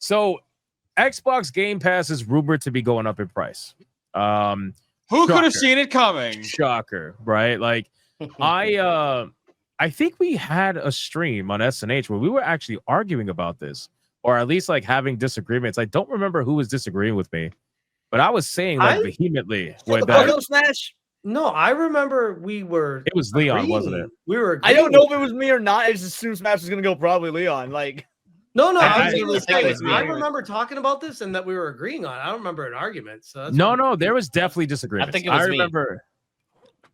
So Xbox Game Pass is rumored to be going up in price. Who could have seen it coming? Shocker, right? Like I think we had a stream on SNH where we were actually arguing about this, or at least like having disagreements. I don't remember who was disagreeing with me, but I was saying like vehemently when that Smash. No, I remember we were. It was Leon, wasn't it? We were. I don't know if it was me or not. I just assumed Smash was gonna go probably Leon. Like, no, I remember talking about this and that we were agreeing on. I don't remember an argument. So that's no, there was definitely disagreement. I think it was me. Remember.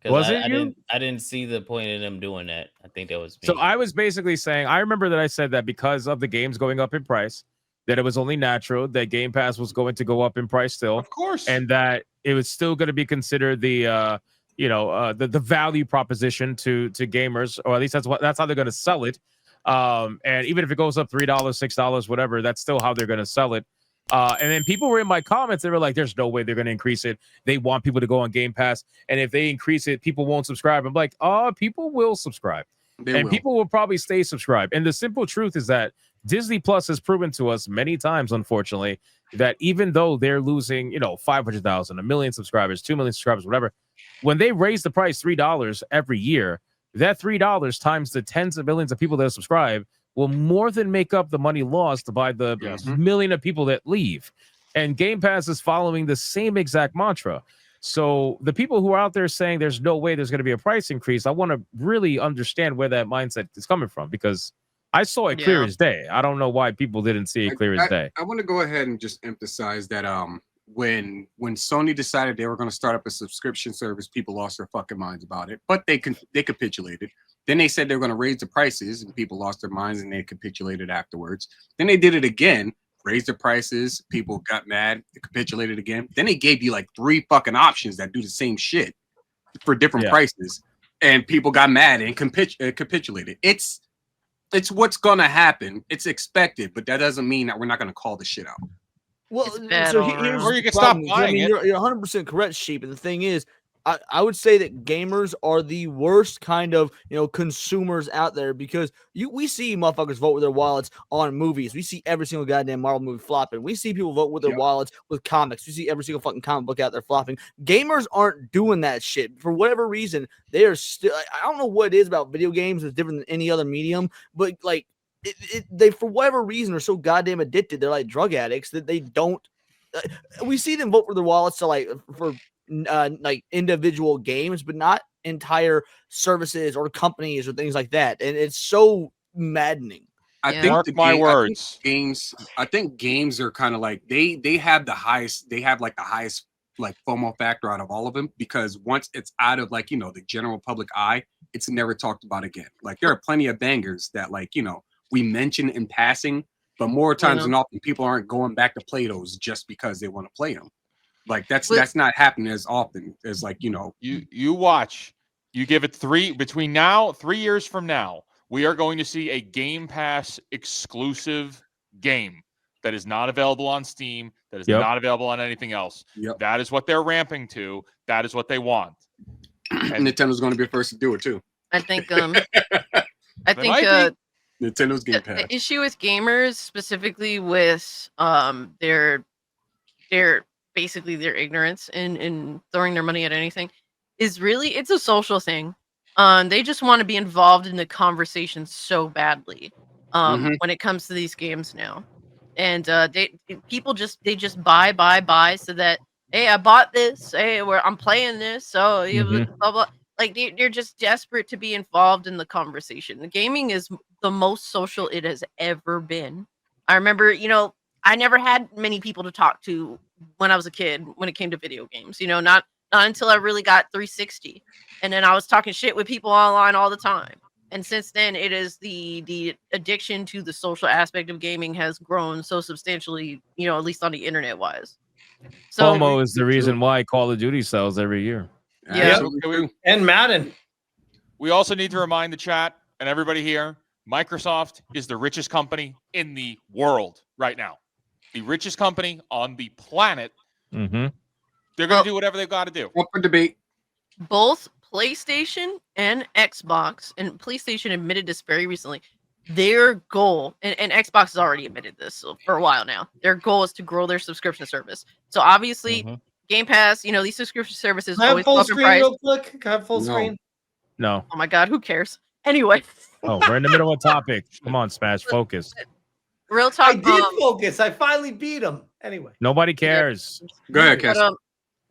Was it you? I didn't see the point in them doing that. I think that was me. So I was basically saying, I remember that I said that because of the games going up in price, that it was only natural that Game Pass was going to go up in price still, of course, and that it was still going to be considered the the value proposition to gamers, or at least that's how they're going to sell it. And even if it goes up $3, $6, whatever, that's still how they're going to sell it. And then people were in my comments. They were like, there's no way they're going to increase it. They want people to go on Game Pass. And if they increase it, people won't subscribe. I'm like, people will subscribe. People will probably stay subscribed. And the simple truth is that Disney Plus has proven to us many times, unfortunately, that even though they're losing, 500,000, 1 million subscribers, 2 million subscribers, whatever, when they raise the price $3 every year, that $3 times the tens of millions of people that subscribe will more than make up the money lost by the million of people that leave. And Game Pass is following the same exact mantra. So the people who are out there saying there's no way there's going to be a price increase, I want to really understand where that mindset is coming from, because I saw it clear as day. I don't know why people didn't see it clear as day. I want to go ahead and just emphasize that when Sony decided they were going to start up a subscription service, people lost their fucking minds about it, but they capitulated. Then they said they were going to raise the prices, and people lost their minds, and they capitulated afterwards. Then they did it again, raised the prices, people got mad, they capitulated again. Then they gave you like 3 fucking options that do the same shit for different prices, and people got mad and capitulated. It's what's going to happen. It's expected, but that doesn't mean that we're not going to call the shit out. Well, so here's or you can stop buying it. You're 100% correct, Sheep. And the thing is, I would say that gamers are the worst kind of consumers out there, because we see motherfuckers vote with their wallets on movies. We see every single goddamn Marvel movie flopping. We see people vote with their wallets with comics. We see every single fucking comic book out there flopping. Gamers aren't doing that shit for whatever reason. They are still. I don't know what it is about video games that's different than any other medium, but like they for whatever reason are so goddamn addicted. They're like drug addicts that they don't. We see them vote for their wallets for like individual games, but not entire services or companies or things like that, and it's so maddening. I think I think games are kind of like they have the highest like FOMO factor out of all of them, because once it's out of like the general public eye, it's never talked about again. Like there are plenty of bangers that we mention in passing, but more times than often people aren't going back to play those just because they want to play them. Like that's not happening as often as you watch. You give it 3 years from now, we are going to see a Game Pass exclusive game that is not available on Steam, that is not available on anything else. That is what they're ramping to. That is what they want. And Nintendo's going to be the first to do it too. I think Nintendo's Game Pass. The issue with gamers, specifically with their basically their ignorance in throwing their money at anything, is really it's a social thing. They just want to be involved in the conversation so badly when it comes to these games now, and people just buy so that, hey, I bought this, hey, I'm playing this, so blah blah. Like they're just desperate to be involved in the conversation. The gaming is the most social it has ever been. I remember, I never had many people to talk to when I was a kid when it came to video games. Not until I really got 360, and then I was talking shit with people online all the time. And since then, it is the addiction to the social aspect of gaming has grown so substantially. At least on the internet wise. So FOMO is the reason why Call of Duty sells every year. Yeah, and Madden. We also need to remind the chat and everybody here, Microsoft is the richest company in the world right now. The richest company on the planet. Mm-hmm. They're going to do whatever they've got to do. Open debate. Both PlayStation and Xbox, and PlayStation admitted this very recently, their goal, and Xbox has already admitted this for a while now, their goal is to grow their subscription service. So obviously, Game Pass, these subscription services Can I have always full go up in screen price. real quick? Can I have full No. screen? No. Oh my God, who cares? Anyway. Oh, we're in the middle of a topic. Come on, Smash, focus. Real talk. I did focus. I finally beat him. Anyway. Nobody cares. Go ahead, But, Cass.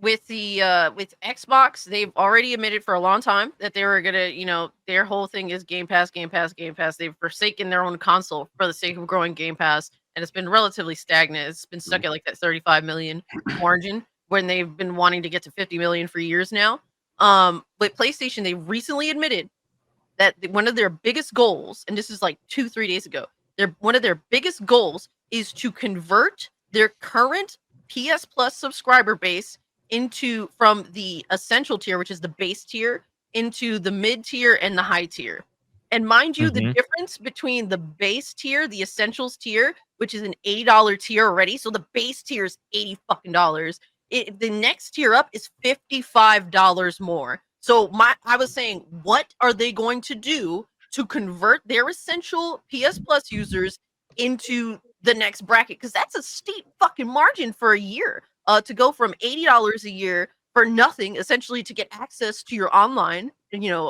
with Xbox, they've already admitted for a long time that they were gonna, their whole thing is Game Pass, Game Pass, Game Pass. They've forsaken their own console for the sake of growing Game Pass, and it's been relatively stagnant. It's been stuck at like that 35 million margin when they've been wanting to get to 50 million for years now. But PlayStation, they recently admitted that one of their biggest goals, and this is like 2-3 days ago, one of their biggest goals is to convert their current PS Plus subscriber base from the essential tier, which is the base tier, into the mid tier and the high tier. And mind you, the difference between the base tier, the essentials tier, which is an $80 tier already, so the base tier is $80 fucking dollars. The next tier up is $55 more. So I was saying, what are they going to do to convert their essential PS Plus users into the next bracket? Because that's a steep fucking margin for a year. To go from $80 a year for nothing, essentially, to get access to your online, to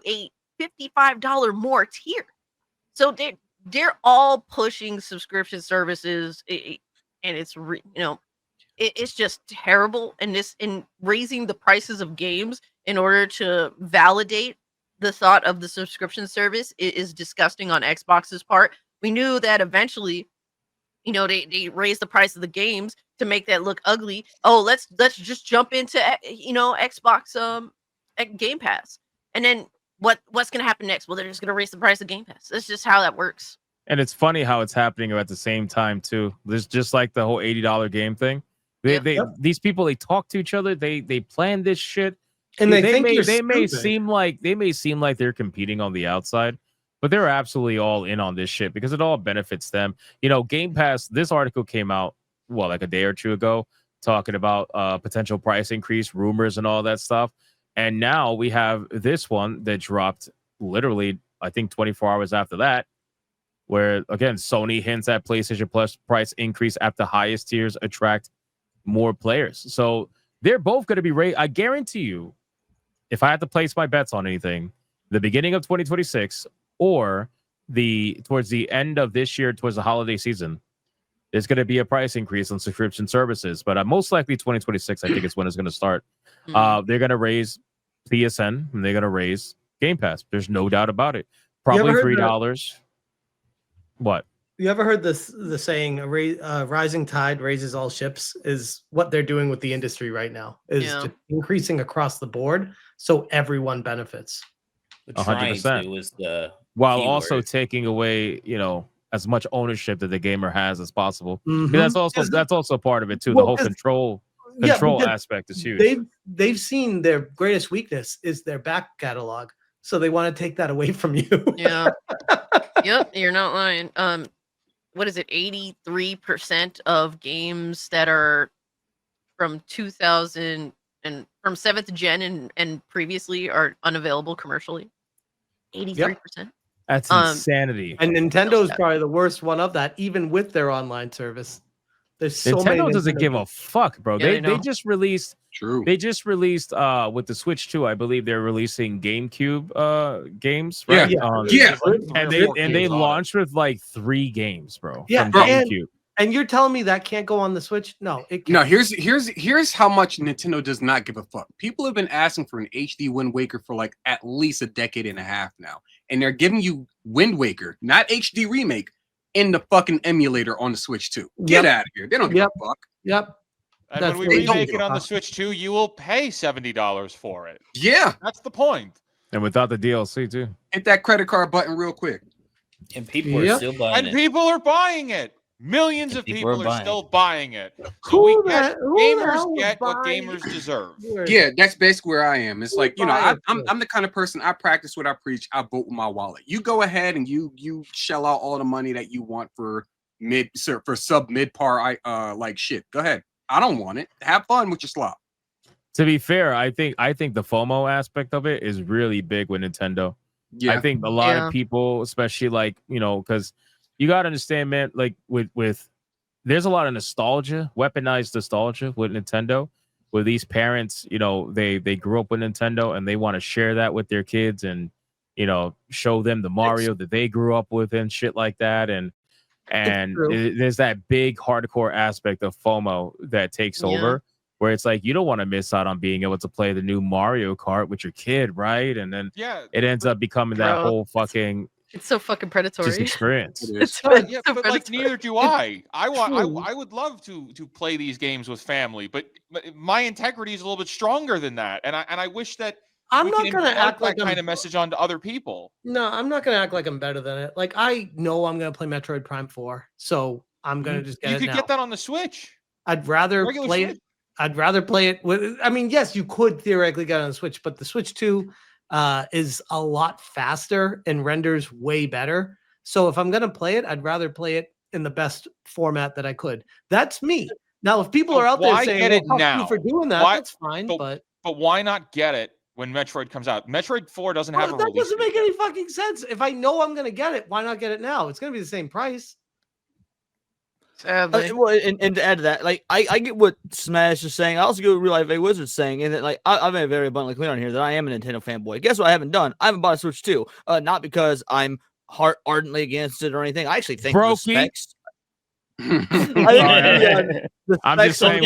a $55 more tier. So they're all pushing subscription services, and it's it's just terrible. And raising the prices of games in order to validate the thought of the subscription service is disgusting on Xbox's part. We knew that eventually, they raised the price of the games to make that look ugly. Oh, let's just jump into Xbox Game Pass, and then what's gonna happen next? Well, they're just gonna raise the price of Game Pass. That's just how that works. And it's funny how it's happening at the same time too. There's just like the whole $80 game thing. These people, they talk to each other. They plan this shit, and they may seem like they're competing on the outside, but they're absolutely all in on this shit because it all benefits them. Game Pass. This article came out like a day or two ago, talking about potential price increase, rumors, and all that stuff. And now we have this one that dropped literally, I think, 24 hours after that, where again Sony hints at PlayStation Plus price increase at the highest tiers attract more players. So they're both going to be raised. I guarantee you, if I had to place my bets on anything, the beginning of 2026 or towards the end of this year, towards the holiday season, there's going to be a price increase on subscription services. But most likely 2026, I think, is when it's going to start. They're going to raise PSN and they're going to raise Game Pass. There's no doubt about it. Probably $3. What? You ever heard the saying, rising tide raises all ships, is what they're doing with the industry right now, is just increasing across the board so everyone benefits. 100%. While also taking away, as much ownership that the gamer has as possible. That's also part of it too. The whole control aspect is huge. They've seen their greatest weakness is their back catalog, so they want to take that away from you. Yeah. Yep, you're not lying. What is it? 83% of games that are from 2000 and from 7th gen and previously are unavailable commercially. 83%. That's insanity. And Nintendo's probably the worst one of that, even with their online service. There's so many. Nintendo doesn't give a fuck, bro. Yeah, they just released. True. They just released with the Switch 2. I believe they're releasing GameCube games, right? And they launched with like 3 games, bro. Yeah, from GameCube. And you're telling me that can't go on the Switch? No, it can't. No, here's how much Nintendo does not give a fuck. People have been asking for an HD Wind Waker for like at least a decade and a half now, and they're giving you Wind Waker, not HD remake, in the fucking emulator on the Switch 2. Get out of here. They don't give a fuck. Yep. And when we remake it on the Switch 2, you will pay $70 for it. Yeah. That's the point. And without the DLC too. Hit that credit card button real quick. And people are still buying it. And people are buying it. Millions of people are still buying it. So gamers get what gamers deserve. Yeah, that's basically where I am. It's like, I'm the kind of person, I practice what I preach. I vote with my wallet. You go ahead and you shell out all the money that you want for sub mid par like shit. Go ahead. I don't want it. Have fun with your slop. To be fair, I think the FOMO aspect of it is really big with Nintendo. Yeah. I think a lot of people, especially like, because you got to understand, man, like with there's a lot of nostalgia, weaponized nostalgia with Nintendo, where these parents, they grew up with Nintendo and they want to share that with their kids and, show them the Mario that they grew up with and shit like that. And there's that big hardcore aspect of FOMO that takes over, where it's like you don't want to miss out on being able to play the new Mario Kart with your kid, right? And then it ends up becoming that whole fucking it's so fucking predatory just experience. It's but so like neither do I. I would love to play these games with family, but my integrity is a little bit stronger than that, and I wish that I'm not gonna act like that kind of message on to other people. No, I'm not gonna act like I'm better than it. Like I know I'm gonna play Metroid Prime 4, so I'm gonna just get it now. You could get that on the Switch. I'd rather play it. I'd rather play it with. I mean, yes, you could theoretically get it on the Switch, but the Switch 2 is a lot faster and renders way better. So if I'm gonna play it, I'd rather play it in the best format that I could. That's me. Now, if people are out there saying, "Well, fuck you for doing that," that's fine. But why not get it when Metroid comes out? Metroid 4 doesn't have a release. That doesn't make any fucking sense. If I know I'm going to get it, why not get it now? It's going to be the same price. Sadly. Well, and to add to that, like I get what Smash is saying. I also get what Real Life A Wizard's saying, and that like I've been very abundantly clear on here that I am a Nintendo fanboy. Guess what I haven't done? I haven't bought a Switch 2. Not because I'm ardently against it or anything. I actually think the specs. I'm just saying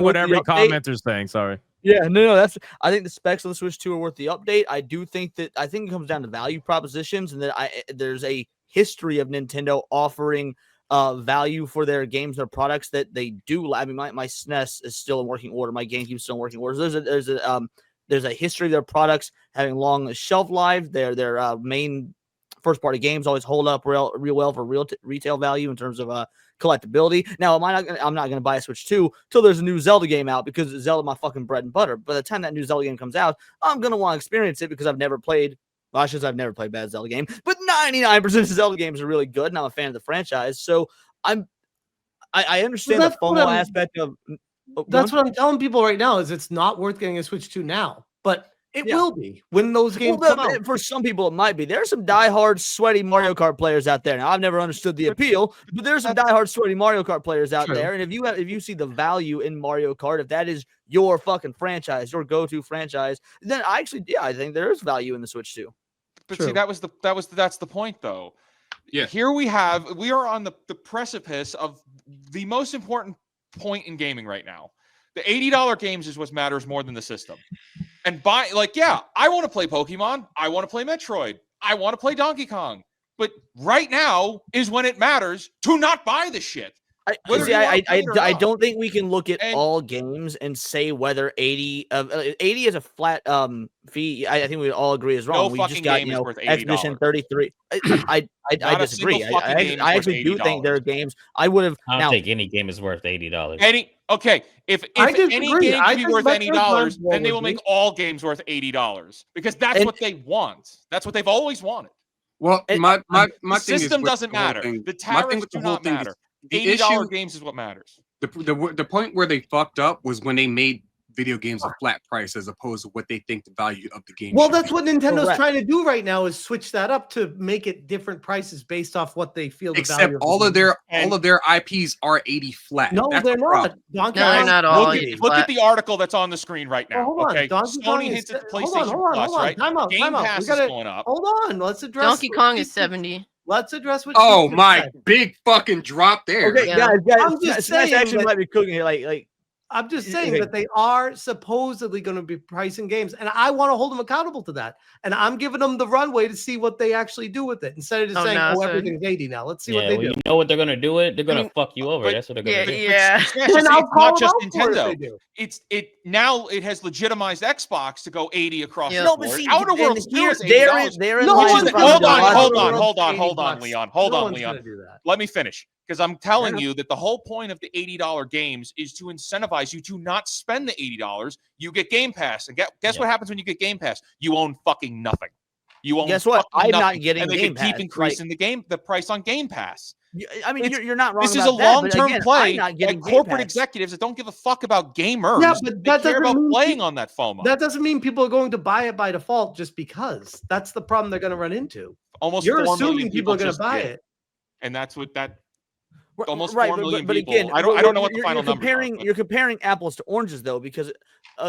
what every commenter's saying. Sorry. Yeah, no, I think the specs on the Switch 2 are worth the update. I think it comes down to value propositions, and that there's a history of Nintendo offering value for their games, their products that they do. I mean, my SNES is still in working order. My GameCube is still in working order. So there's a history of their products having long shelf life. Their main first party games always hold up real well for retail value in terms of collectability. Now, I'm not going to buy a Switch 2 till there's a new Zelda game out, because Zelda my fucking bread and butter. By the time that new Zelda game comes out, I'm going to want to experience it, because I've never played I've never played a bad Zelda game, but 99% of Zelda games are really good, and I'm a fan of the franchise. So I understand the FOMO aspect of. That's what I'm telling people right now, is it's not worth getting a Switch 2 now, but it will be when those games come out. For some people, it might be. There's some diehard, sweaty Mario Kart players out there. Now, I've never understood the appeal, but there's some diehard, sweaty Mario Kart players out there. And if you see the value in Mario Kart, if that is your fucking franchise, your go-to franchise, then I think there is value in the Switch 2. But see, that's the point, though. Yeah. Here we are on the precipice of the most important point in gaming right now. The $80 games is what matters more than the system. And I want to play Pokemon. I want to play Metroid. I want to play Donkey Kong. But right now is when it matters to not buy the shit. I don't think we can look at all games and say whether 80 is a flat fee. I think we all agree is wrong. No, we just got Exhibition 33. I disagree. I actually do think there are games I would have. I don't think any game is worth $80. If any game can be worth $80, then they will make all games worth $80, because that's what they want. That's what they've always wanted. Well, my system doesn't matter. The tariffs do not matter. $80 games is what matters. The point where they fucked up was when they made video games a flat price as opposed to what they think the value of the game. Well, that's what Nintendo's trying to do right now, is switch that up to make it different prices based off what they feel. Except all of their IPs are 80 flat. No, they're not. They're not all. Look at the article that's on the screen right now. Okay, Sony hints at the PlayStation Plus, right? Game Pass is going up. Hold on, let's address. Donkey Kong is 70. Let's address what. Oh my, big fucking drop there. Okay, guys, I'm just saying actually might be cooking here. Like I'm just saying that they are supposedly going to be pricing games, and I want to hold them accountable to that. And I'm giving them the runway to see what they actually do with it, instead of just saying, "Oh, everything's 80 now." Let's see what they do. You know what they're going to do? They're going to fuck you over. That's what they're going to do. Yeah. It's not just Nintendo. Now it has legitimized Xbox to go 80 across the board. Outer Worlds still is $80. Hold on, Leon. Hold on, Leon. Let me finish. Because I'm telling you that the whole point of the $80 games is to incentivize you to not spend the $80. You get Game Pass. And guess what happens when you get Game Pass? You own fucking nothing. You own Guess what? fucking I'm not nothing. getting and they Game can keep Pass, increasing the price on Game Pass. I mean, It's- you're not wrong. This is about a that, but long-term again, play I'm not by getting Game corporate Pass. executives that don't give a fuck about gamers. Yeah, but they that care doesn't about mean playing on that FOMO. That doesn't mean people are going to buy it by default just because. That's the problem they're going to run into. Almost You're 4 million assuming people are going to just buy did. it. And that's what that R- almost right, 4 million but people. again, I don't know what the final you're numbers comparing, are. but- You're comparing apples to oranges though, because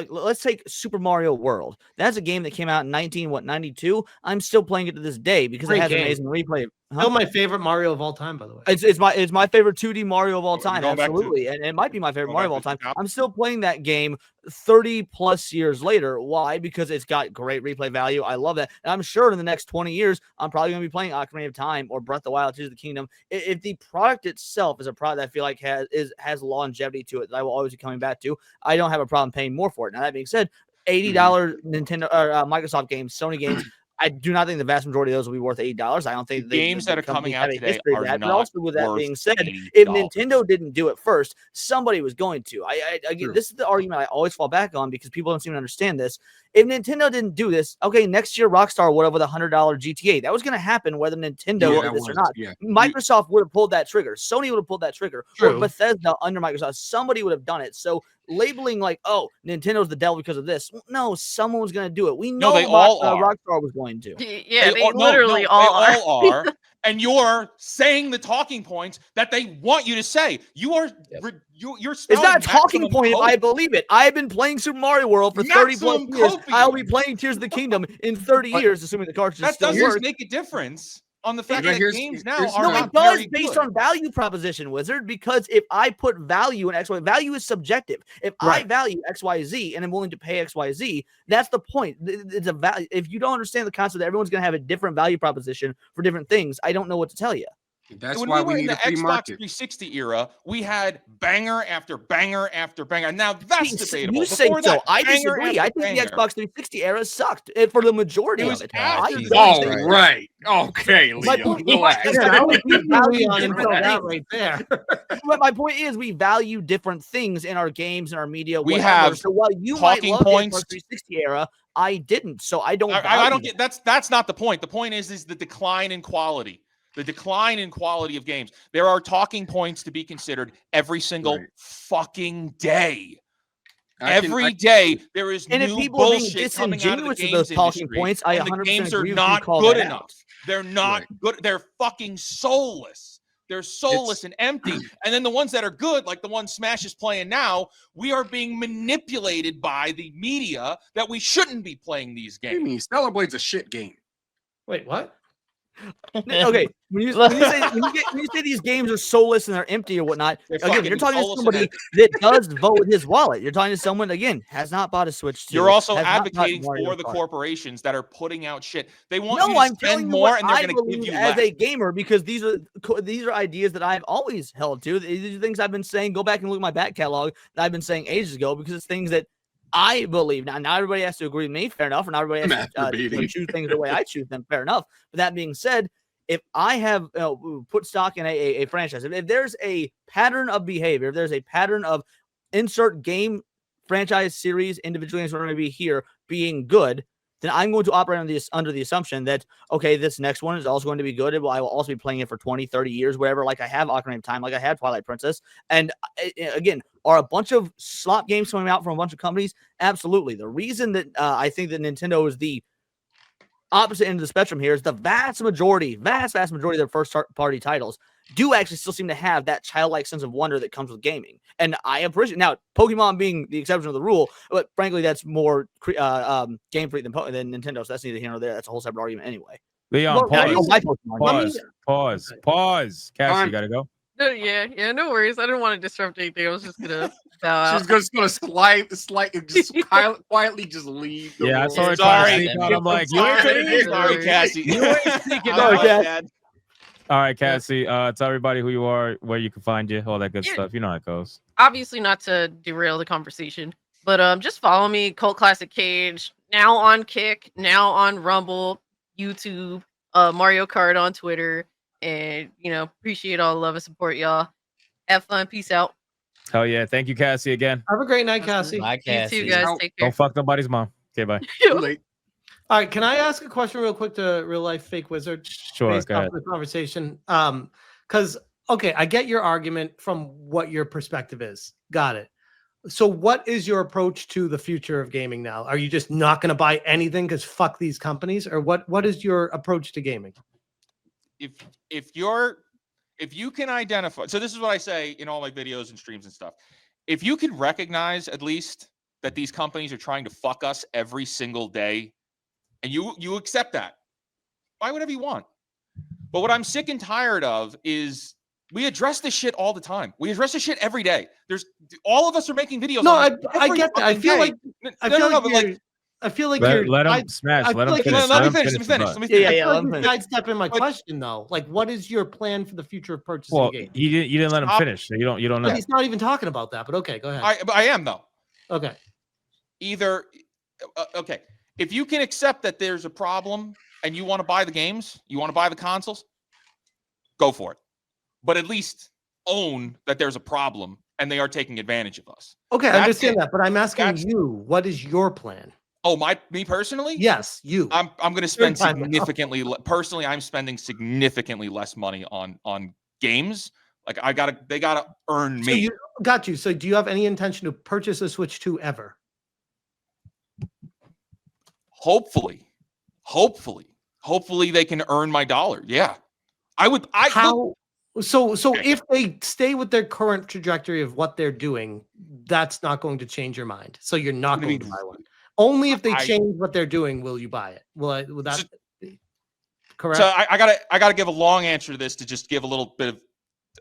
let's take Super Mario World. That's a game that came out in 92. I'm still playing it to this day because Great it has game. amazing replay. Huh? Still my favorite Mario of all time, by the way. It's my favorite 2D Mario of all You're time, going back to- absolutely, and it might be my favorite going Mario of all back to time. the top? I'm still playing that game 30 plus years later. Why? Because it's got great replay value. I love that, and I'm sure in the next 20 years, I'm probably going to be playing Ocarina of Time or Breath of the Wild: Tears of the Kingdom. If the product itself is a product that I feel like has longevity to it that I will always be coming back to, I don't have a problem paying more for it. Now that being said, $80 Nintendo or Microsoft games, Sony games. I do not think the vast majority of those will be worth $80. I don't think games that are coming out today are But not also, with that worth being said, $80. if Nintendo didn't do it first, somebody was going to. Again, True. this is the argument I always fall back on because people don't seem to understand this. If Nintendo didn't do this, okay, next year Rockstar would have with $100 GTA. That was going to happen whether Nintendo Yeah, did that this or was, not. yeah. Microsoft would have pulled that trigger. Sony would have pulled that trigger. Or True. Bethesda under Microsoft. Somebody would have done it. So labeling like, oh, Nintendo's the devil because of this. No, someone was going to do it. We know they all are. Rockstar was going to. Yeah, they all- no, literally no, all they are. all are. And you're saying the talking points that they want you to say. You are you're It's not a spouting talking maximum point if I cope. believe it. I've been playing Super Mario World for 30 plus Maximum years. copium. I'll be playing Tears of the Kingdom in 30 But years, assuming the cartridge That still doesn't works. make a difference on the fact But that here's- games here's now the are No, not it does very based good. on value proposition, Wizard, because if I put value in XY, value is subjective. If I Right. value XYZ and I'm willing to pay XYZ, that's the point. It's a value. If you don't understand the concept that everyone's going to have a different value proposition for different things, I don't know what to tell you. That's when why we were we in need the a free Xbox market. 360 era, we had banger after banger after banger. Now that's debatable. You say Before so. that, I banger disagree. after I think the banger. Xbox 360 era sucked for the majority It of was it. after Jesus the Oh, Christ. right. Okay, My Leo. point- Relax. my- Yeah, I was we beating value Leon different until that things. right there. But my point is, we value different things in our games and our media. We whatever. have So while you might talking love points. the Xbox 360 era, I didn't. So I don't. I value don't that. get that's not the point. The point is the decline in quality. The decline in quality of games. There are talking points to be considered every single Right. fucking day. I can- Every day there is And if new people are being bullshit coming out of the disingenuous with games those talking industry, points, I and the 100% games are agree with you not call good that enough. out. They're not Right. good. They're fucking soulless. They're soulless and empty. And then the ones that are good, like the one Smash is playing now, we are being manipulated by the media that we shouldn't be playing these What do you games. mean? Stellar Blade's a shit game. Wait, what? Okay, when you say these games are soulless and they're empty or whatnot, They're again, you're fucking talking to soulless and somebody that does vote with his wallet. You're talking to someone again has not bought a Switch 2. You're also has not bought advocating Mario for the Kart. corporations that are putting out shit. They want you No, to I'm telling spend you more what and they're I going to give believe you as less. a gamer because these are ideas that I've always held to. These are things I've been saying. Go back and look at my back catalog that I've been saying ages ago because it's things that I believe. Now, not everybody has to agree with me. Fair enough. Or not everybody has to Masturbating. choose things the way I choose them. Fair enough. But that being said, if I have put stock in a franchise, if there's a pattern of behavior, if there's a pattern of insert game, franchise, series, individual games, whatever it may be here, being good, then I'm going to operate under the assumption that, okay, this next one is also going to be good. I will also be playing it for 20, 30 years, whatever, like I have Ocarina of Time, like I had Twilight Princess. And again, are a bunch of slop games coming out from a bunch of companies? Absolutely. The reason that I think that Nintendo is the opposite end of the spectrum here is the vast majority of their first party titles do actually still seem to have that childlike sense of wonder that comes with gaming. And I appreciate now Pokemon being the exception of the rule, but frankly, that's more Game Freak than Nintendo. So that's neither here nor there. That's a whole separate argument anyway. Leon, Well, And I don't pause. like Pokemon. Pause. Cassie, you gotta go. No, yeah, no worries. I didn't want to disrupt anything. I was just gonna bow out. She's just gonna quietly just leave. The Yeah, I world. saw it. Sorry. Cassie, I'm like, you ain't saying Sorry, Cassie. You ain't speaking I'm up. bad. All right, Cassie. Tell everybody who you are, where you can find you, all that good Yeah. stuff. You know how it goes. Obviously, not to derail the conversation, but just follow me, Cult Classic Cage, now on Kick, now on Rumble, YouTube, Mario Kart on Twitter, and appreciate all the love and support, y'all. Have fun. Peace out. Hell yeah. Thank you, Cassie, again. Have a great night, Cassie. Bye, You Cassie. too, guys. Out. Take care. Don't fuck nobody's mom. Okay, bye. Too late. All right, can I ask a question real quick to Real Life Fake Wizard? Sure, Based go off ahead. the conversation. Because okay, I get your argument from what your perspective is. Got it. So what is your approach to the future of gaming now? Are you just not going to buy anything because fuck these companies, or what is your approach to gaming? If you can identify, so this is what I say in all my videos and streams and stuff. If you can recognize at least that these companies are trying to fuck us every single day, and you accept that, buy whatever you want. But what I'm sick and tired of is we address this shit all the time. We address this shit every day. There's all of us are making videos. No, on I get that. I feel like Let him smash. Let him finish. Let me finish. Let me finish. I feel like you're sidestepping my question though. Like, what is your plan for the future of purchasing Well, games? you didn't let him finish. So you don't know. He's not even talking about that. But okay, go ahead. I am though. Okay. Either okay, if you can accept that there's a problem and you want to buy the games, you want to buy the consoles, go for it. But at least own that there's a problem and they are taking advantage of us. Okay, I understand that, but I'm asking you, what is your plan? Oh, me personally? Yes, you. I'm going to spend significantly personally. I'm spending significantly less money on games. Like they gotta earn me. Got you. So, do you have any intention to purchase a Switch 2 ever? Hopefully, they can earn my dollar. Yeah, I would. So okay. If they stay with their current trajectory of what they're doing, that's not going to change your mind. So you're not going to buy one. Only if they change what they're doing will you buy it. Will that be correct? So I gotta give a long answer to this to just give a little bit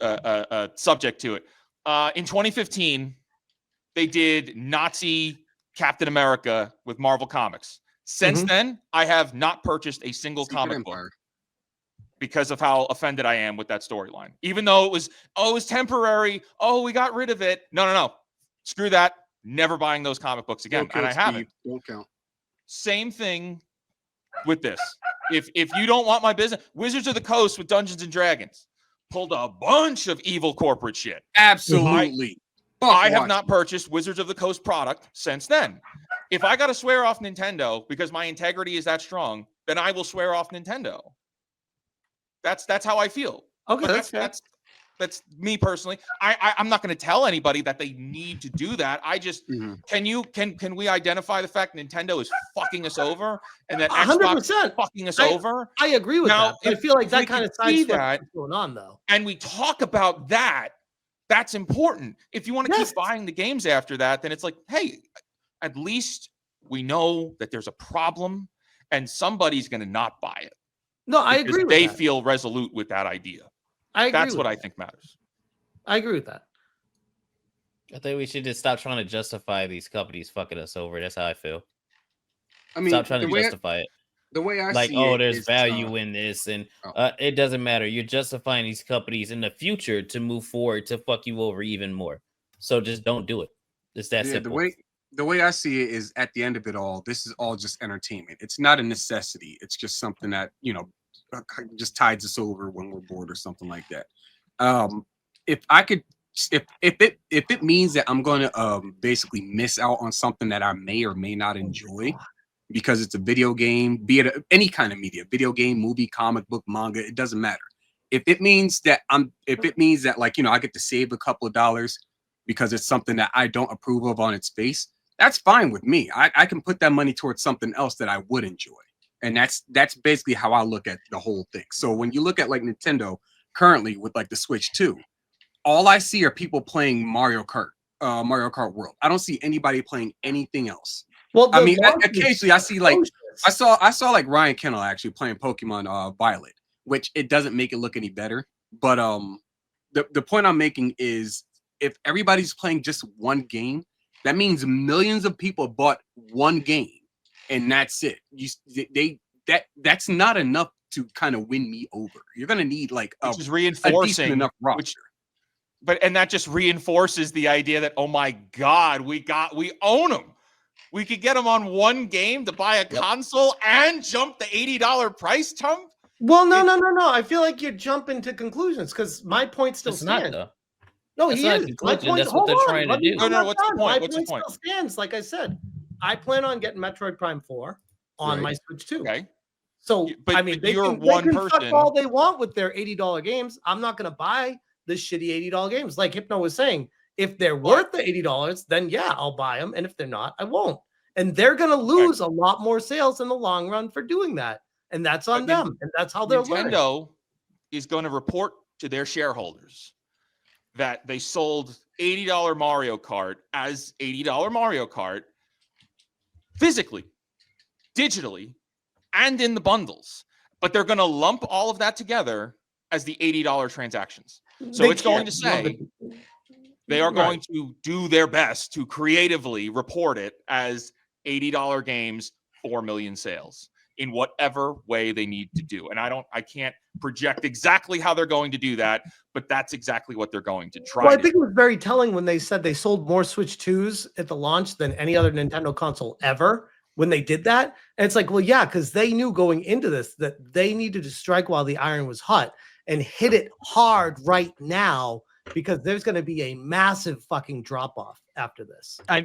of subject to it. In 2015, they did Nazi Captain America with Marvel Comics. Since then, I have not purchased a single comic book because of how offended I am with that storyline. Even though it was temporary. Oh, we got rid of it. No. Screw that. Never buying those comic books again. And I haven't. Don't count. Same thing with this. If you don't want my business, Wizards of the Coast with Dungeons and Dragons pulled a bunch of evil corporate shit. Absolutely. I have not purchased Wizards of the Coast product since then. If I got to swear off Nintendo because my integrity is that strong, then I will swear off Nintendo. That's how I feel. Okay, that's me personally. I'm not going to tell anybody that they need to do that. I just can we identify the fact Nintendo is fucking us over and that Xbox is fucking us over? I agree with that. I feel like that kind of sidesteps what's going on though. And we talk about that. That's important. If you want to keep buying the games after that, then it's like, hey, at least we know that there's a problem and somebody's going to not buy it. No, I agree with they that. feel resolute with that idea. I agree. That's what I think matters. I agree with that. I think we should just stop trying to justify these companies fucking us over. That's how I feel. I mean, stop trying to justify it. The way I like, see oh, it there's is, value in this, and it doesn't matter. You're justifying these companies in the future to move forward to fuck you over even more. So just don't do it. It's that simple. The way I see it is, at the end of it all, this is all just entertainment. It's not a necessity. It's just something that, just tides us over when we're bored or something like that. If it means that I'm going to basically miss out on something that I may or may not enjoy because it's a video game, be it any kind of media, video game, movie, comic book, manga, it doesn't matter. If it means that I get to save a couple of dollars because it's something that I don't approve of on its face, that's fine with me. I can put that money towards something else that I would enjoy. And that's basically how I look at the whole thing. So when you look at like Nintendo currently with like the Switch 2, all I see are people playing Mario Kart World. I don't see anybody playing anything else. Well, I mean, occasionally I see like I saw like Ryan Kennel actually playing Pokemon Violet, which it doesn't make it look any better. But the point I'm making is if everybody's playing just one game, that means millions of people bought one game. And that's it. That's not enough to kind of win me over. You're gonna need like a decent enough roster. And that just reinforces the idea that, oh my God, we own them. We could get them on one game to buy a console and jump the $80 price jump. Well, no. I feel like you're jumping to conclusions because my point still stands. No, he is. My point. That's what they're trying to do. No. What's the point? What's the point? Still stands. Like I said, I plan on getting Metroid Prime 4. on Right. my Switch 2. Okay. So But- I mean, but they you're can, one they can suck person. all they want with their $80 games. I'm not going to buy the shitty $80 games. Like Hypno was saying, if they're worth the $80, then yeah, I'll buy them. And if they're not, I won't. And they're going to lose a lot more sales in the long run for doing that. And that's on them. And that's how they'll learn. Nintendo is going to report to their shareholders that they sold $80 Mario Kart as $80 Mario Kart physically, digitally, and in the bundles. But they're going to lump all of that together as the $80 transactions. So They it's going can't to say they are going to do their best to creatively report it as $80 games, 4 million sales in whatever way they need to do. And I can't project exactly how they're going to do that, but that's exactly what they're going to try. Well, I to think do. it was very telling when they said they sold more Switch 2s at the launch than any other Nintendo console ever when they did that. And it's like, well, yeah, because they knew going into this that they needed to strike while the iron was hot and hit it hard right now, because there's going to be a massive fucking drop off after this. I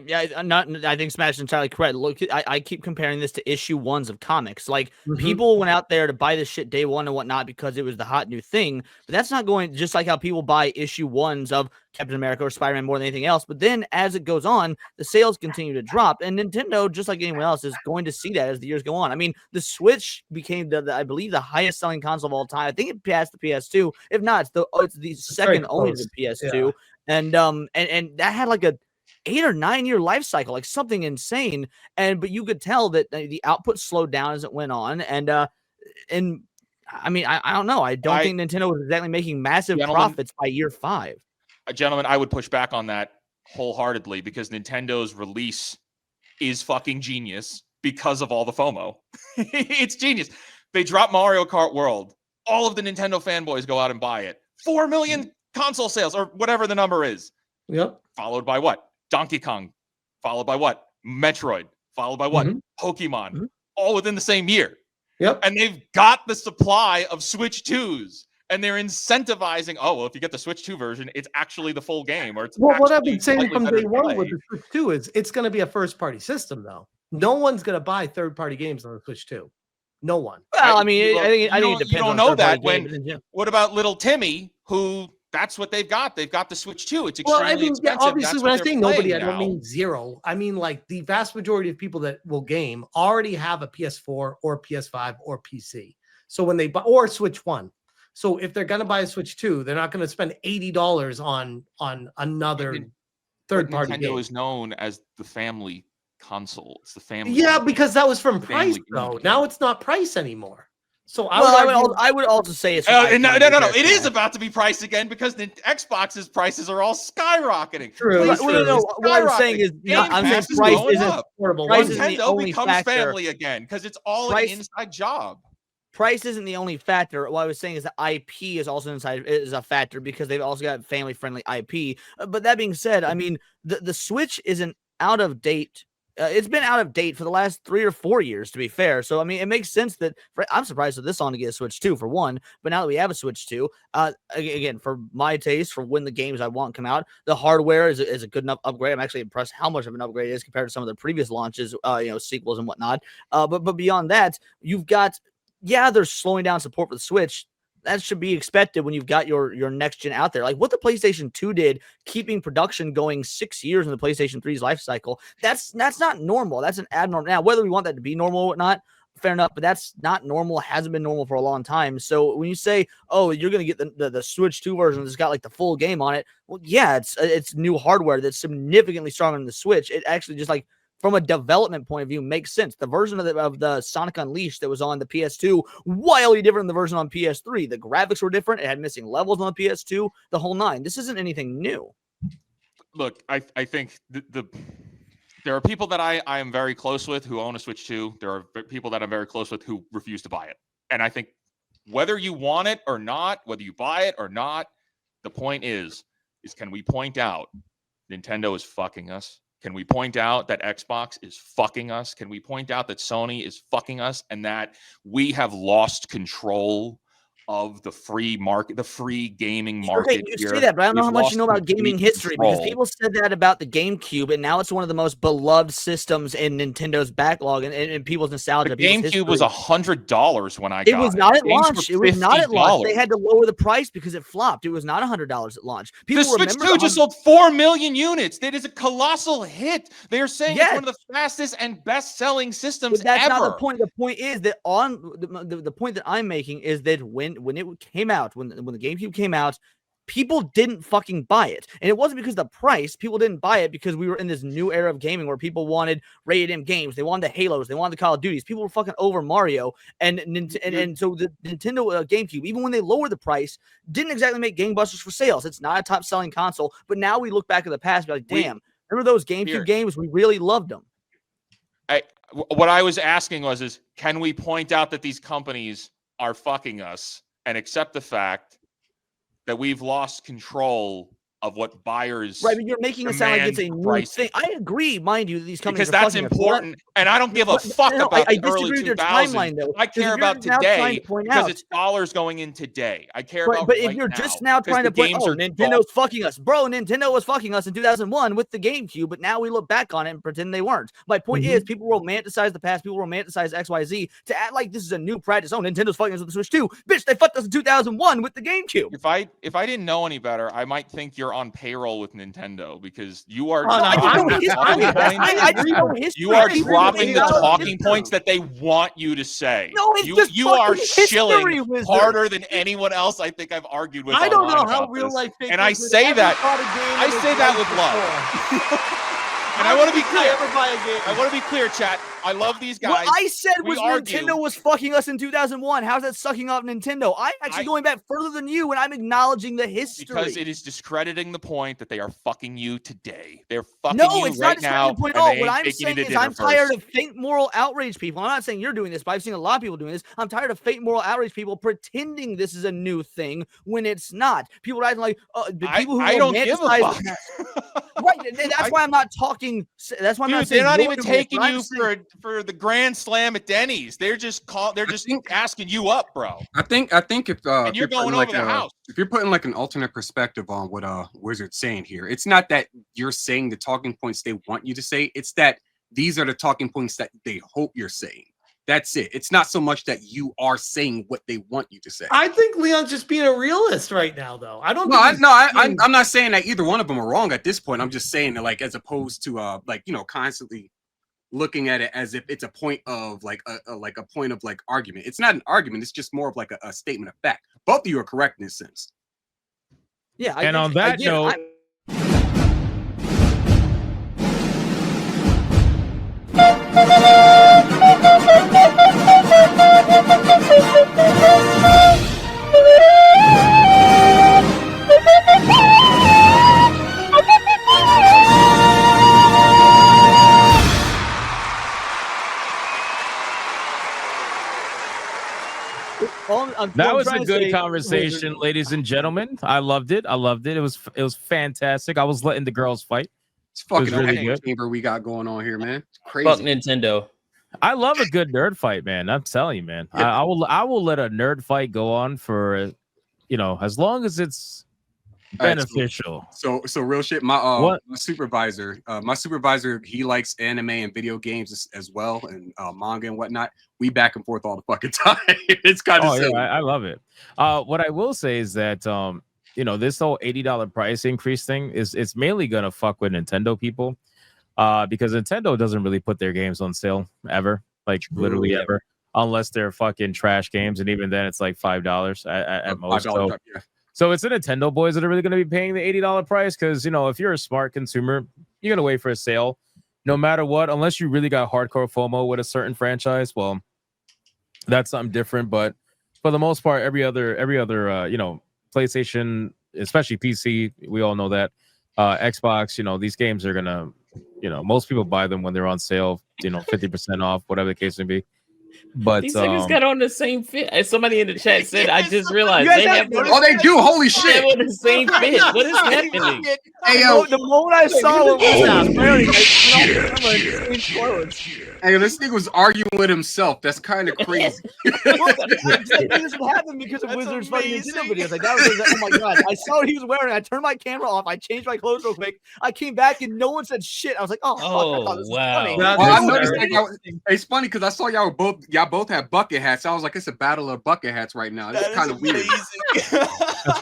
think Smash is entirely correct. Look, I keep comparing this to issue 1s of comics. Like people went out there to buy this shit day one and whatnot because it was the hot new thing. But that's not going just like how people buy issue 1s of Captain America or Spider-Man more than anything else. But then as it goes on, the sales continue to drop, and Nintendo, just like anyone else, is going to see that as the years go on. I mean, the Switch became I believe the highest selling console of all time. I think it passed the PS2. If not, it's the second only to the PS2. Yeah. And that had like a 8 or 9 year life cycle, like something insane. But you could tell that the output slowed down as it went on. And I mean, I don't know. I don't think Nintendo was exactly making massive profits by year 5. Gentlemen, I would push back on that wholeheartedly, because Nintendo's release is fucking genius because of all the FOMO. It's genius. They drop Mario Kart World. All of the Nintendo fanboys go out and buy it. 4 million console sales, or whatever the number is. Yep. Followed by what? Donkey Kong. Followed by what? Metroid. Followed by what? Pokemon. All within the same year. Yep. And they've got the supply of Switch 2s. And they're incentivizing, oh, well, if you get the Switch 2 version, it's actually the full game. Or it's what I've been saying from day one play. with the Switch 2 is it's going to be a first-party system, though. No one's going to buy third-party games on the Switch 2. No one. Well, I mean, I think it depends. You don't on know that. What about little Timmy, who that's what they've got? They've got the Switch 2. It's extremely expensive. Obviously, when I say nobody, I don't mean zero. I mean, like, the vast majority of people that will game already have a PS4 or PS5 or PC. So when they buy, or Switch 1. So if they're going to buy a Switch 2, they're not going to spend $80 on another third-party game. Nintendo is known as the family console. It's the family. Yeah, because that was from price, though. Now it's not price anymore. So I would also say it's no. It is about to be priced again because the Xbox's prices are all skyrocketing. True. What I'm saying is, I'm saying price isn't affordable. Nintendo becomes family again because it's all an inside job. Price isn't the only factor. What I was saying is that IP is also is a factor because they've also got family-friendly IP. But that being said, I mean, the Switch isn't out of date. It's been out of date for the last 3 or 4 years, to be fair. So, I mean, it makes sense that I'm surprised that this on to get a Switch 2 for one. But now that we have a Switch 2, again, for my taste, for when the games I want come out, the hardware is a good enough upgrade. I'm actually impressed how much of an upgrade it is compared to some of the previous launches, sequels and whatnot. But beyond that, you've got. Yeah, they're slowing down support for the Switch. That should be expected when you've got your next gen out there. Like what the PlayStation 2 did, keeping production going 6 years in the PlayStation 3's life cycle. That's not normal. That's an abnormal. Now, whether we want that to be normal or whatnot, fair enough, but that's not normal. It hasn't been normal for a long time. So when you say, oh, you're going to get the Switch 2 version that's got like the full game on it, well, yeah, it's new hardware that's significantly stronger than the Switch. It actually just like, from a development point of view, makes sense. The version of the Sonic Unleashed that was on the PS2, wildly different than the version on PS3. The graphics were different. It had missing levels on the PS2, the whole nine. This isn't anything new. Look, I think there are people that I am very close with who own a Switch 2. There are people that I'm very close with who refuse to buy it. And I think whether you want it or not, whether you buy it or not, the point is can we point out Nintendo is fucking us? Can we point out that Xbox is fucking us? Can we point out that Sony is fucking us and that we have lost control of the free market, the free gaming market. Okay, you here. say that, but I don't know We've how much lost you know about gaming complete history because control. people said that about the GameCube, and now it's one of the most beloved systems in Nintendo's backlog and people's nostalgia. The GameCube was $100 when I got it. It was not at Games launch. were It was not at launch. They $50. had to lower the price because it flopped. It was not $100 at launch. People The Switch remember 2 just sold 4 million units. That is a colossal hit. They are saying it's one of the fastest and best-selling systems But that's ever. not the point. The point is that the point that I'm making is that when it came out, when the GameCube came out, people didn't fucking buy it. And it wasn't because of the price. People didn't buy it because we were in this new era of gaming where people wanted rated M games. They wanted the Halos. They wanted the Call of Duties. People were fucking over Mario. And so the Nintendo GameCube, even when they lowered the price, didn't exactly make gangbusters for sales. It's not a top selling console. But now we look back at the past and be like, damn, remember those GameCube games? We really loved them. What I was asking was, can we point out that these companies are fucking us and accept the fact that we've lost control of what buyers right, but you're making it sound like it's a new thing. I agree, mind you, that these companies because that's important, and I don't give a fuck about the early 2000s. I care about today because it's dollars going in today. I care about but if you're just now trying to point, Nintendo's fucking us, bro. Nintendo was fucking us in 2001 with the GameCube, but now we look back on it and pretend they weren't. My point is, people romanticize the past, people romanticize XYZ to act like this is a new practice. Oh, Nintendo's fucking us with the Switch 2. Bitch, they fucked us in 2001 with the GameCube. If I didn't know any better, I might think you're on payroll with Nintendo because you are. You are dropping the talking points that they want you to say. No, it's you are shilling harder than anyone else. I think I've argued with. I don't know how real life. And I say that. I say that with love. And I want to be clear. I want to be clear, chat. I love these guys. What I said was Nintendo was fucking us in 2001. How's that sucking off Nintendo? I'm actually going back further than you, and I'm acknowledging the history. Because it is discrediting the point that they are fucking you today. They're fucking you it's right now. The point. What I'm saying is I'm tired of fake moral outrage people. I'm not saying you're doing this, but I've seen a lot of people doing this. I'm tired of fake moral outrage people pretending this is a new thing when it's not. People are acting like the people who I don't give a fuck. Right, that's why I'm not talking. That's why I'm not saying they're not even taking you for the Grand Slam at Denny's. They're just asking you up, bro. I think if and you're going over the house. If you're putting like an alternate perspective on what Wizard's saying here, it's not that you're saying the talking points they want you to say. It's that these are the talking points that they hope you're saying. That's it. It's not so much that you are saying what they want you to say. I think Leon's just being a realist right now, though. I don't. I'm not saying that either one of them are wrong at this point. I'm just saying that, like, as opposed to constantly looking at it as if it's a point of like a point of like argument. It's not an argument. It's just more of like a statement of fact. Both of you are correct in this sense. Yeah. And on that note. That was a good conversation, ladies and gentlemen. I loved it. It was fantastic. I was letting the girls fight. It's fucking really good chamber we got going on here, man. It's crazy. Fuck Nintendo. I love a good nerd fight, man. I'm telling you, man. Yeah. I will let a nerd fight go on for, as long as it's beneficial. So real shit. My supervisor, he likes anime and video games as well, and manga and whatnot. We back and forth all the fucking time. It's kind of silly. I love it. What I will say is that this whole $80 price increase thing it's mainly gonna fuck with Nintendo people, because Nintendo doesn't really put their games on sale ever, like literally ever, unless they're fucking trash games, and even then it's like $5 at most. So it's the Nintendo boys that are really going to be paying the $80 price, because if you're a smart consumer, you're going to wait for a sale no matter what, unless you really got hardcore FOMO with a certain franchise. Well, that's something different, but for the most part, every other PlayStation, especially PC, we all know that, Xbox, these games are gonna, most people buy them when they're on sale, 50% off, whatever the case may be. But These niggas got on the same fit. As somebody in the chat said, I just realized You guys they have have noticed Oh, they do. Holy they shit! have on the same fit. What is happening? Hey, yo. The moment I saw what Wizard was wearing, I Holy turned off the camera and changed clothes. Hey, this nigga was arguing with himself. That's kind of crazy. Well, I knew this would happen because of That's Wizards fighting amazing. Nintendo videos. Like that was oh my god! I saw what he was wearing. I turned my camera off. I changed my clothes real quick. I came back and no one said shit. I was like, oh fuck! I thought this was wow. funny. That- Well, I That's noticed very that it's funny because I saw y'all both have bucket hats. I was like, it's a battle of bucket hats right now. It's That is kind of weird. amazing. that's crazy.